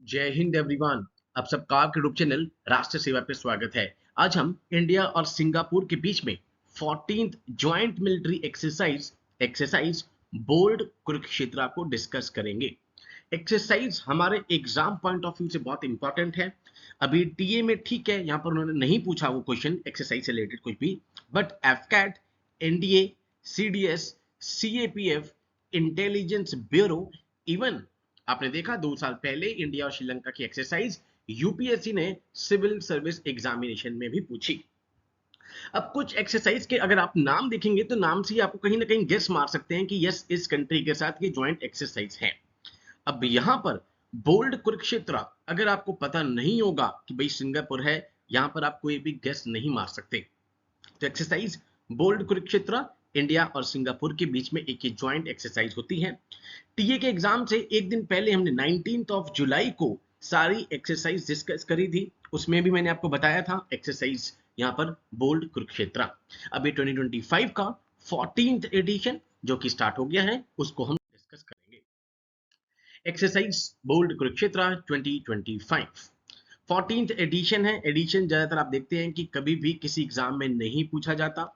जय हिंद एवरीवन। आप सबका आपके यूट्यूब चैनल राष्ट्र सेवा पे स्वागत है। आज हम इंडिया और सिंगापुर के बीच में 14th joint military exercise bold Kurukshetra को डिस्कस करेंगे। एक्सरसाइज हमारे एग्जाम पॉइंट ऑफ व्यू से बहुत इंपॉर्टेंट है। अभी टीए में ठीक है, यहाँ पर उन्होंने नहीं पूछा वो क्वेश्चन एक्सरसाइज से रिलेटेड कुछ भी, but AFCAT, NDA, CDS, CAPF, intelligence bureau, even आपने देखा 2 साल पहले इंडिया और श्रीलंका की एक्सरसाइज यूपीएससी ने सिविल सर्विस एग्जामिनेशन में भी पूछी। अब कुछ एक्सरसाइज के अगर आप नाम देखेंगे तो नाम से ही आपको कहीं ना कहीं गेस मार सकते हैं कि यस, इस कंट्री के साथ ये ज्वाइंट एक्सरसाइज है। अब यहां पर बोल्ड कुरुक्षेत्र अगर आपको पता नहीं होगा कि भाई सिंगापुर है, यहां पर आप कोई भी गेस नहीं मार सकते। तो एक्सरसाइज बोल्ड कुरुक्षेत्र इंडिया और सिंगापुर के बीच में एक ज्वाइंट एक्सरसाइज होती है। टीए के एग्जाम से एक दिन पहले हमने 19 जुलाई को सारी एक्सरसाइज डिस्कस करी थी। उसमें भी मैंने आपको बताया था एक्सरसाइज यहां पर बोल्ड कुरुक्षेत्र। अब ये 2025 का 14th एडिशन जो कि स्टार्ट हो गया है, उसको हम डिस्कस करेंगे। Exercise bold Kurukshetra 2025 14th edition है। एडिशन ज्यादातर आप देखते हैं कि कभी भी किसी एग्जाम में नहीं पूछा जाता।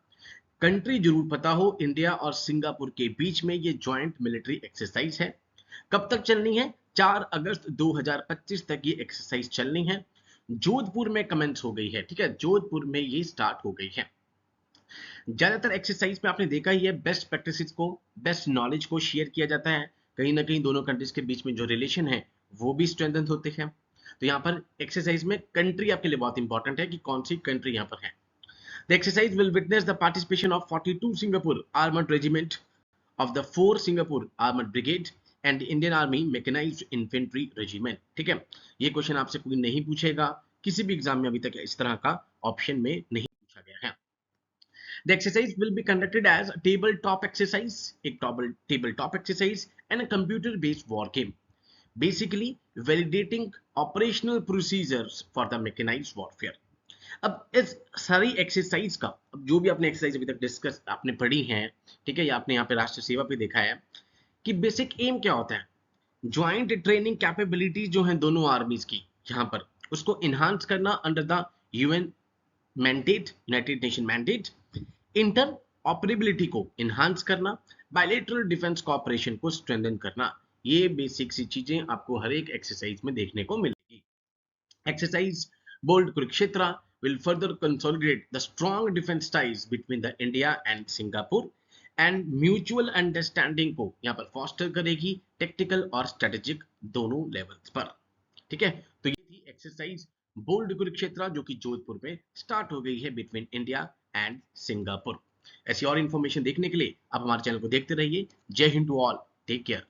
कंट्री जरूर पता हो, इंडिया और सिंगापुर के बीच में ये ज्वाइंट मिलिट्री एक्सरसाइज है। कब तक चलनी है? 4 अगस्त 2025 तक ये एक्सरसाइज चलनी है। जोधपुर में कमेंस हो गई है, ठीक है, जोधपुर में ये स्टार्ट हो गई है। ज्यादातर एक्सरसाइज में आपने देखा ही है, बेस्ट प्रैक्टिसेस को, बेस्ट नॉलेज को शेयर किया जाता है। कहीं ना कहीं दोनों कंट्रीज के बीच में जो रिलेशन है वो भी स्ट्रेंथन होते हैं। तो यहाँ पर एक्सरसाइज में कंट्री आपके लिए बहुत इंपॉर्टेंट है कि कौन सी कंट्री यहाँ पर है। The exercise will witness the participation of 42 Singapore Armored Regiment of the 4 Singapore Armored Brigade and Indian Army Mechanized Infantry Regiment। ठीक है, ये क्वेश्चन आपसे कोई नहीं पूछेगा, किसी भी एग्जाम में अभी तक इस तरह का ऑप्शन में नहीं पूछा गया है। The exercise will be conducted as a tabletop exercise, एक tabletop exercise and a computer-based war game, basically validating operational procedures for the mechanized warfare। अब इस सारी एक्सरसाइज का, अब जो भी आपने एक्सरसाइज अभी तक डिस्कस आपने पढ़ी है, ठीक है, या आपने यहाँ पे राष्ट्रीय सेवा पे देखा है कि बेसिक एम क्या होता है। ज्वाइंट ट्रेनिंग कैपेबिलिटीज जो हैं दोनों आर्मीज की, यहाँ पर उसको इनहांस करना under the UN mandate, United nation mandate. Inter operability को इनहांस करना, बायलेटरल डिफेंस कोऑपरेशन को स्ट्रेंथन करना। ये बेसिक सी चीजें आपको हर एक एक्सरसाइज में देखने को मिलेगी। Exercise Bold Kurukshetra will further consolidate the strong defense ties between the India and Singapore and mutual understanding को यहाँ पर foster करेगी टेक्टिकल और स्ट्रेटेजिक दोनों लेवल्स पर। ठीक है, तो ये थी एक्सरसाइज बोल्ड कुरुक्षेत्र जो कि जोधपुर में स्टार्ट हो गई है बिटवीन इंडिया एंड सिंगापुर। ऐसी और इंफॉर्मेशन देखने के लिए आप हमारे चैनल को देखते रहिए। जय हिंद टू ऑल, टेक केयर।